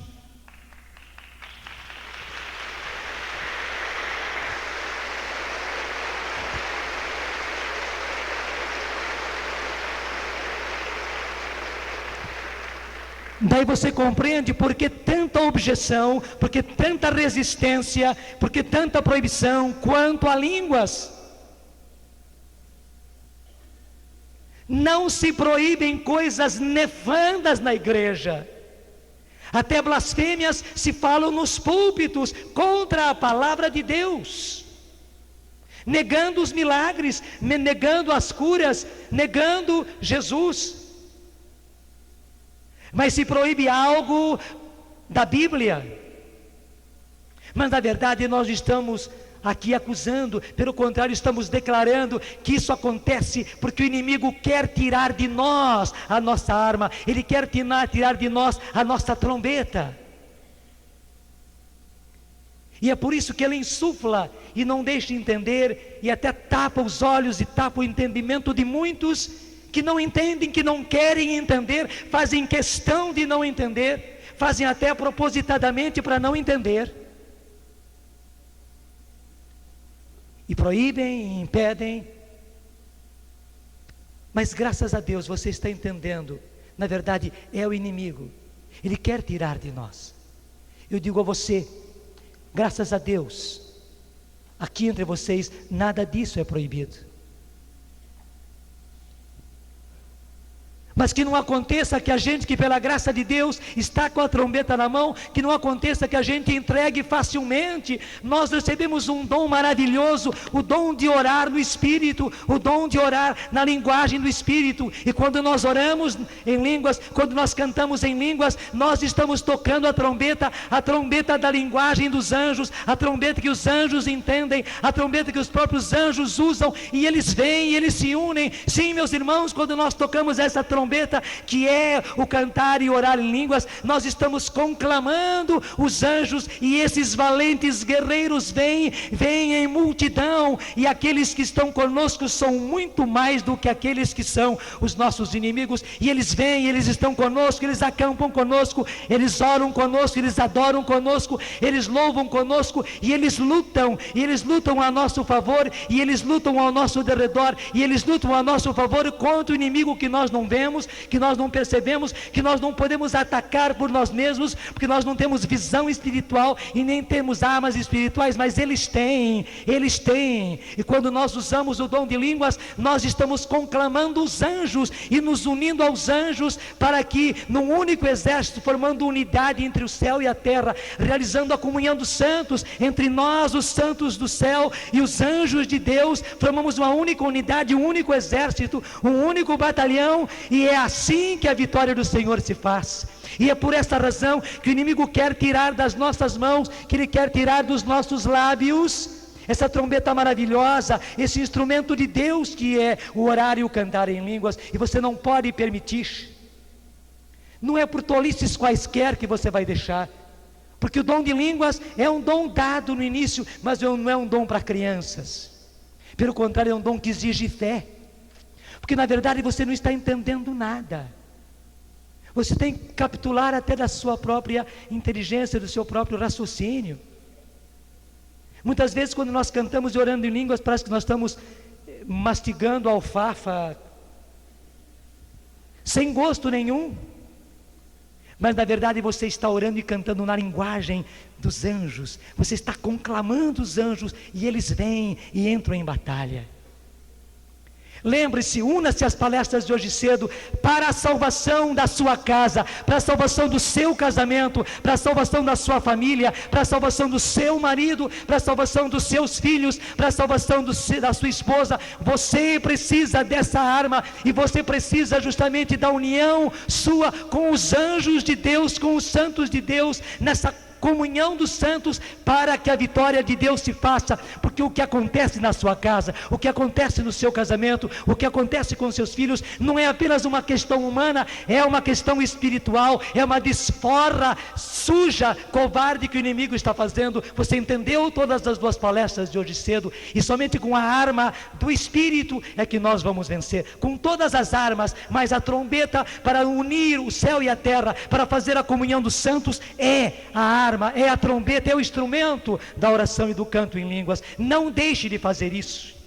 Daí você compreende por que tanta objeção, por que tanta resistência, por que tanta proibição quanto a línguas. Não se proíbem coisas nefandas na igreja. Até blasfêmias se falam nos púlpitos contra a palavra de Deus, negando os milagres, negando as curas, negando Jesus. Mas se proíbe algo da Bíblia. Mas na verdade nós estamos aqui acusando, pelo contrário, estamos declarando que isso acontece porque o inimigo quer tirar de nós a nossa arma, ele quer tirar de nós a nossa trombeta. E é por isso que ele insufla e não deixa entender, e até tapa os olhos e tapa o entendimento de muitos que não entendem, que não querem entender, fazem questão de não entender, fazem até propositadamente para não entender, e proíbem, e impedem. Mas graças a Deus você está entendendo, na verdade é o inimigo, ele quer tirar de nós. Eu digo a você, graças a Deus, aqui entre vocês nada disso é proibido. Mas que não aconteça que a gente que pela graça de Deus está com a trombeta na mão, que não aconteça que a gente entregue facilmente. Nós recebemos um dom maravilhoso, o dom de orar no Espírito, o dom de orar na linguagem do Espírito. E quando nós oramos em línguas, quando nós cantamos em línguas, nós estamos tocando a trombeta da linguagem dos anjos, a trombeta que os anjos entendem, a trombeta que os próprios anjos usam, e eles vêm e eles se unem. Sim, meus irmãos, quando nós tocamos essa trombeta, que é o cantar e orar em línguas, nós estamos conclamando os anjos, e esses valentes guerreiros vêm em multidão, e aqueles que estão conosco são muito mais do que aqueles que são os nossos inimigos, e eles vêm, eles estão conosco, eles acampam conosco, eles oram conosco, eles adoram conosco, eles louvam conosco, e eles lutam a nosso favor, e eles lutam ao nosso derredor, e eles lutam a nosso favor contra o inimigo que nós não vemos, que nós não percebemos, que nós não podemos atacar por nós mesmos, porque nós não temos visão espiritual e nem temos armas espirituais, mas eles têm, e quando nós usamos o dom de línguas, nós estamos conclamando os anjos e nos unindo aos anjos, para que num único exército, formando unidade entre o céu e a terra, realizando a comunhão dos santos, entre nós os santos do céu e os anjos de Deus, formamos uma única unidade, um único exército, um único batalhão, e é assim que a vitória do Senhor se faz. E é por essa razão que o inimigo quer tirar das nossas mãos, que ele quer tirar dos nossos lábios, essa trombeta maravilhosa, esse instrumento de Deus que é o orar e o cantar em línguas, e você não pode permitir. Não é por tolices quaisquer que você vai deixar, porque o dom de línguas é um dom dado no início, mas não é um dom para crianças. Pelo contrário, é um dom que exige fé. Porque na verdade você não está entendendo nada. Você tem que capitular até da sua própria inteligência, do seu próprio raciocínio. Muitas vezes quando nós cantamos e orando em línguas, parece que nós estamos mastigando alfafa, sem gosto nenhum. Mas na verdade você está orando e cantando na linguagem dos anjos. Você está conclamando os anjos, e eles vêm e entram em batalha. Lembre-se, una-se às palestras de hoje cedo para a salvação da sua casa, para a salvação do seu casamento, para a salvação da sua família, para a salvação do seu marido, para a salvação dos seus filhos, para a salvação da sua esposa. Você precisa dessa arma e você precisa justamente da união sua com os anjos de Deus, com os santos de Deus, nessa comunhão dos santos, para que a vitória de Deus se faça. Porque o que acontece na sua casa, o que acontece no seu casamento, o que acontece com seus filhos, não é apenas uma questão humana, é uma questão espiritual, é uma desforra suja, covarde que o inimigo está fazendo. Você entendeu todas as duas palestras de hoje cedo? E somente com a arma do Espírito é que nós vamos vencer, com todas as armas, mas a trombeta para unir o céu e a terra, para fazer a comunhão dos santos, é a arma, é a trombeta, é o instrumento da oração e do canto em línguas. Não deixe de fazer isso.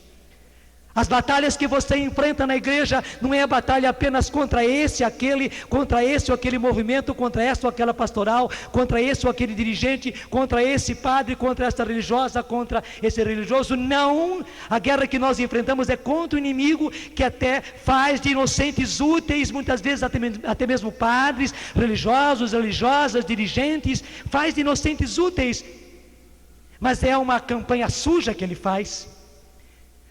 As batalhas que você enfrenta na igreja não é a batalha apenas contra esse ou aquele movimento, contra essa ou aquela pastoral, contra esse ou aquele dirigente, contra esse padre, contra essa religiosa, contra esse religioso. Não, a guerra que nós enfrentamos é contra o inimigo, que até faz de inocentes úteis, muitas vezes até mesmo padres, religiosos, religiosas, dirigentes, faz de inocentes úteis. Mas é uma campanha suja que ele faz.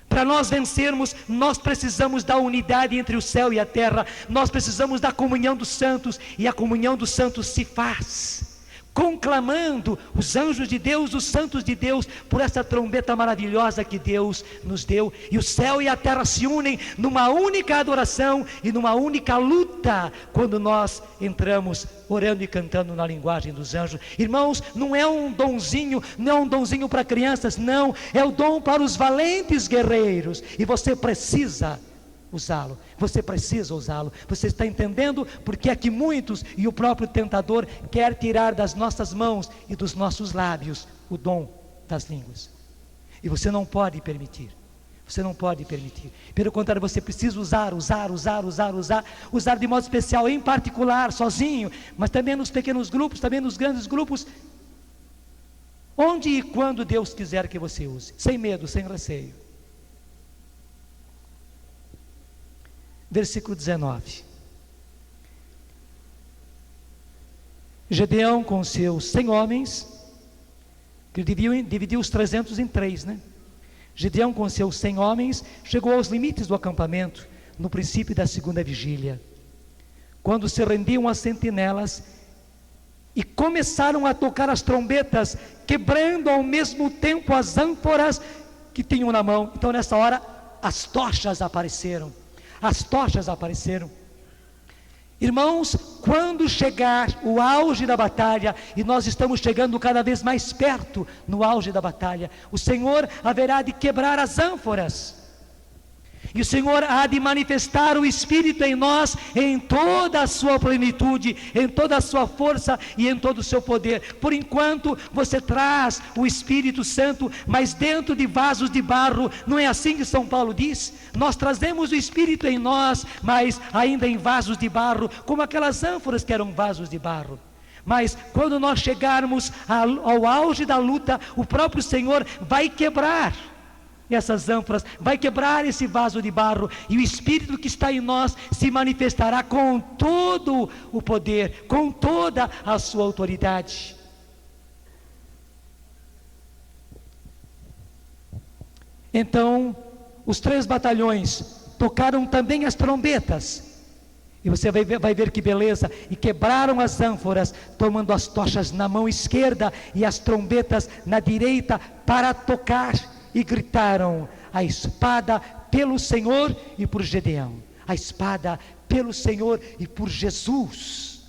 Para nós vencermos, nós precisamos da unidade entre o céu e a terra, nós precisamos da comunhão dos santos, e a comunhão dos santos se faz conclamando os anjos de Deus, os santos de Deus, por essa trombeta maravilhosa que Deus nos deu, e o céu e a terra se unem numa única adoração e numa única luta, quando nós entramos orando e cantando na linguagem dos anjos. Irmãos, não é um donzinho para crianças, não, é o dom para os valentes guerreiros, e você precisa usá-lo, você precisa usá-lo. Você está entendendo porque é que muitos, e o próprio tentador, quer tirar das nossas mãos e dos nossos lábios o dom das línguas, e você não pode permitir. Você não pode permitir. Pelo contrário, você precisa usar de modo especial, em particular, sozinho, mas também nos pequenos grupos, também nos grandes grupos, onde e quando Deus quiser que você use, sem medo, sem receio. Versículo 19. Gedeão com seus 100 homens, que dividiu os 300 em 3, né? Gedeão com seus 100 homens chegou aos limites do acampamento no princípio da segunda vigília, quando se rendiam as sentinelas e começaram a tocar as trombetas, quebrando ao mesmo tempo as ânforas que tinham na mão. Então nessa hora as tochas apareceram. As tochas apareceram. Irmãos, quando chegar o auge da batalha, e nós estamos chegando cada vez mais perto no auge da batalha, o Senhor haverá de quebrar as ânforas, e o Senhor há de manifestar o Espírito em nós, em toda a sua plenitude, em toda a sua força e em todo o seu poder. Por enquanto você traz o Espírito Santo, mas dentro de vasos de barro. Não é assim que São Paulo diz? Nós trazemos o Espírito em nós, mas ainda em vasos de barro, como aquelas ânforas que eram vasos de barro. Mas quando nós chegarmos ao auge da luta, o próprio Senhor vai quebrar essas ânforas, vai quebrar esse vaso de barro, e o Espírito que está em nós se manifestará com todo o poder, com toda a sua autoridade. Então os 3 batalhões tocaram também as trombetas, e você vai ver que beleza, e quebraram as ânforas, tomando as tochas na mão esquerda e as trombetas na direita, para tocar, e gritaram: a espada pelo Senhor e por Gedeão, a espada pelo Senhor e por Jesus.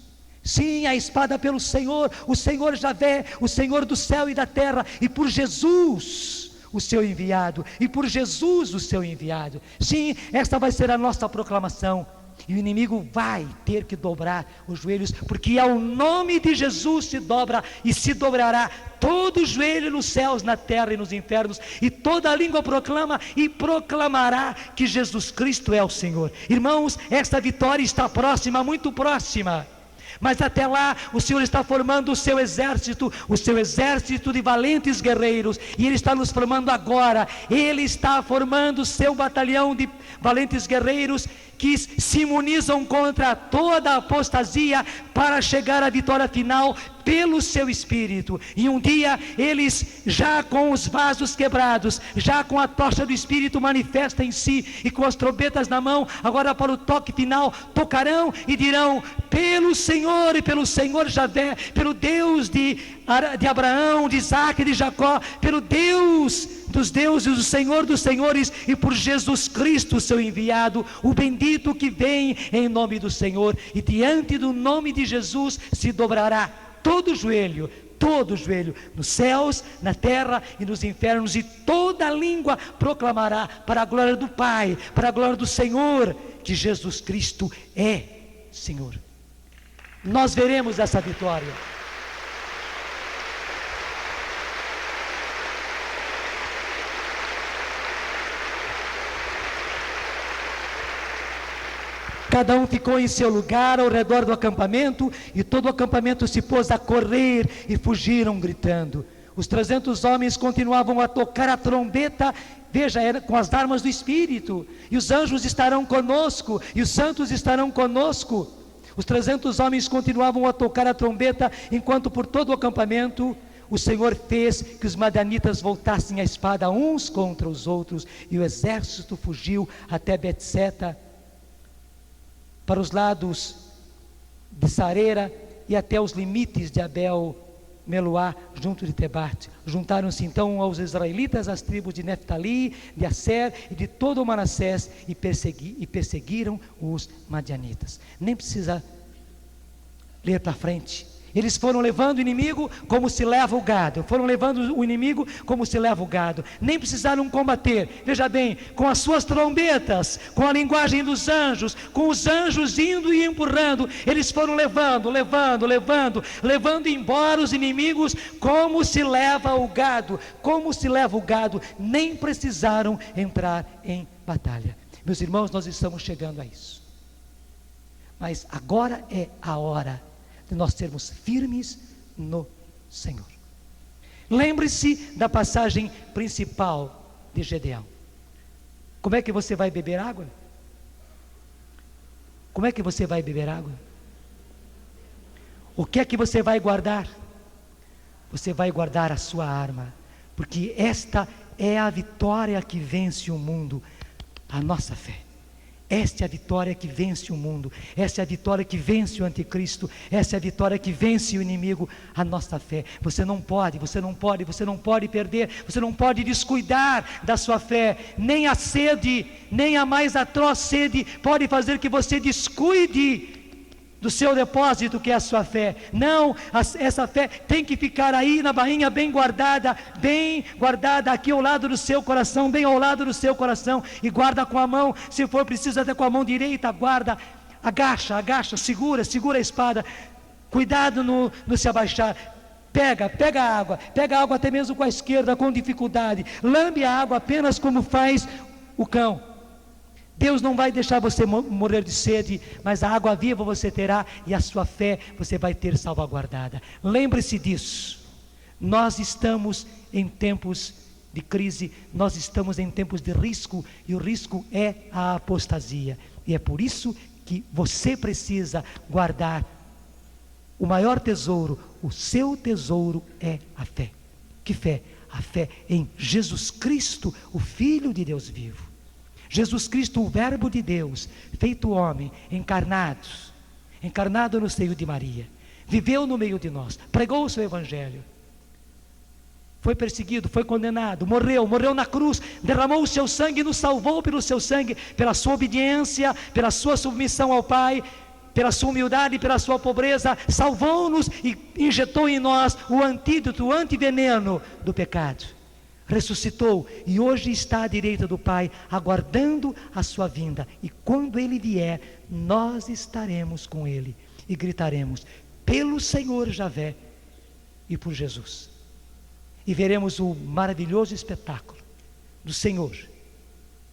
Sim, a espada pelo Senhor, o Senhor Javé, o Senhor do céu e da terra, e por Jesus, o seu enviado, e por Jesus, o seu enviado. Sim, esta vai ser a nossa proclamação. E o inimigo vai ter que dobrar os joelhos, porque ao nome de Jesus se dobra e se dobrará todo o joelho nos céus, na terra e nos infernos, e toda a língua proclama e proclamará que Jesus Cristo é o Senhor. Irmãos, esta vitória está próxima, muito próxima. Mas até lá, o Senhor está formando o seu exército de valentes guerreiros, e Ele está nos formando agora. Ele está formando o seu batalhão de valentes guerreiros que se imunizam contra toda a apostasia para chegar à vitória final pelo seu Espírito. E um dia eles, já com os vasos quebrados, já com a tocha do Espírito manifesta em si e com as trombetas na mão, agora para o toque final, tocarão e dirão: pelo Senhor e pelo Senhor Javé, pelo Deus de Abraão, de Isaac e de Jacó, pelo Deus dos deuses, o Senhor dos senhores, e por Jesus Cristo, seu enviado, o bendito que vem em nome do Senhor. E diante do nome de Jesus se dobrará todo joelho, nos céus, na terra e nos infernos, e toda língua proclamará para a glória do Pai, para a glória do Senhor, que Jesus Cristo é Senhor. Nós veremos essa vitória. Cada um ficou em seu lugar ao redor do acampamento, e todo o acampamento se pôs a correr e fugiram gritando. Os 300 homens continuavam a tocar a trombeta, veja, era com as armas do Espírito, e os anjos estarão conosco, e os santos estarão conosco. Os 300 homens continuavam a tocar a trombeta, enquanto por todo o acampamento o Senhor fez que os madianitas voltassem a espada uns contra os outros, e o exército fugiu até Betseta, para os lados de Sarera e até os limites de Abel-Meloá, junto de Tebate. Juntaram-se então aos israelitas as tribos de Neftali, de Asser e de todo o Manassés, e perseguiram os madianitas. Nem precisa ler para frente. Eles foram levando o inimigo como se leva o gado. Foram levando o inimigo como se leva o gado. Nem precisaram combater. Veja bem, com as suas trombetas, com a linguagem dos anjos, com os anjos indo e empurrando, eles foram levando embora os inimigos como se leva o gado. Como se leva o gado. Nem precisaram entrar em batalha. Meus irmãos, nós estamos chegando a isso. Mas agora é a hora de nós sermos firmes no Senhor. Lembre-se da passagem principal de Gedeão. Como é que você vai beber água? Como é que você vai beber água? O que é que você vai guardar? Você vai guardar a sua arma, porque esta é a vitória que vence o mundo, a nossa fé. Esta é a vitória que vence o mundo, esta é a vitória que vence o anticristo, esta é a vitória que vence o inimigo, a nossa fé. Você não pode perder, você não pode descuidar da sua fé. Nem a sede, nem a mais atroz sede pode fazer que você descuide do seu depósito, que é a sua fé. Não, essa fé tem que ficar aí na bainha, bem guardada aqui ao lado do seu coração, bem ao lado do seu coração, e guarda com a mão, se for preciso até com a mão direita, guarda, agacha, segura a espada, cuidado no se abaixar. Pega a água até mesmo com a esquerda, com dificuldade, lambe a água apenas como faz o cão. Deus não vai deixar você morrer de sede, mas a água viva você terá, e a sua fé você vai ter salvaguardada. Lembre-se disso. Nós estamos em tempos de crise, nós estamos em tempos de risco, e o risco é a apostasia. E é por isso que você precisa guardar o maior tesouro. O seu tesouro é a fé. Que fé? A fé em Jesus Cristo, o Filho de Deus vivo. Jesus Cristo, o Verbo de Deus, feito homem, encarnado no seio de Maria, viveu no meio de nós, pregou o seu Evangelho, foi perseguido, foi condenado, morreu na cruz, derramou o seu sangue e nos salvou pelo seu sangue, pela sua obediência, pela sua submissão ao Pai, pela sua humildade, pela sua pobreza, salvou-nos e injetou em nós o antídoto, o antiveneno do pecado. Ressuscitou e hoje está à direita do Pai, aguardando a sua vinda, e quando Ele vier, nós estaremos com Ele e gritaremos pelo Senhor Javé e por Jesus, e veremos o maravilhoso espetáculo do Senhor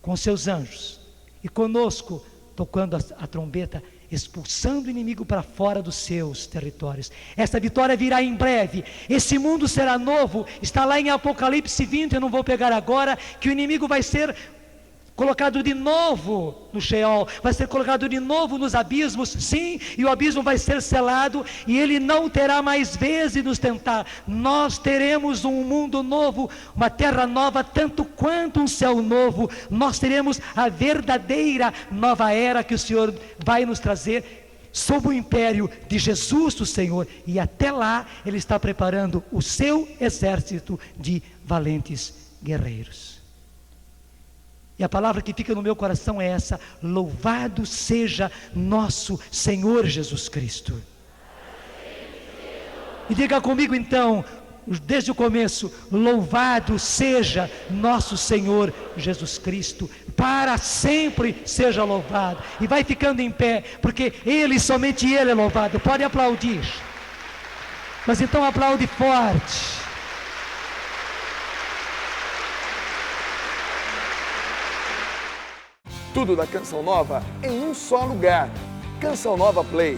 com seus anjos e conosco tocando a trombeta expulsando o inimigo para fora dos seus territórios. Essa vitória virá em breve. Esse mundo será novo. Está lá em Apocalipse 20, eu não vou pegar agora, que o inimigo vai ser colocado de novo no Sheol, vai ser colocado de novo nos abismos, sim, e o abismo vai ser selado, e ele não terá mais vez de nos tentar. Nós teremos um mundo novo, uma terra nova, tanto quanto um céu novo. Nós teremos a verdadeira nova era que o Senhor vai nos trazer, sob o império de Jesus o Senhor, e até lá Ele está preparando o seu exército de valentes guerreiros. E a palavra que fica no meu coração é essa: louvado seja nosso Senhor Jesus Cristo. E diga comigo então, desde o começo: louvado seja nosso Senhor Jesus Cristo, para sempre seja louvado. E vai ficando em pé, porque Ele, somente Ele é louvado. Pode aplaudir, mas então aplaude forte. Tudo da Canção Nova em um só lugar. Canção Nova Play.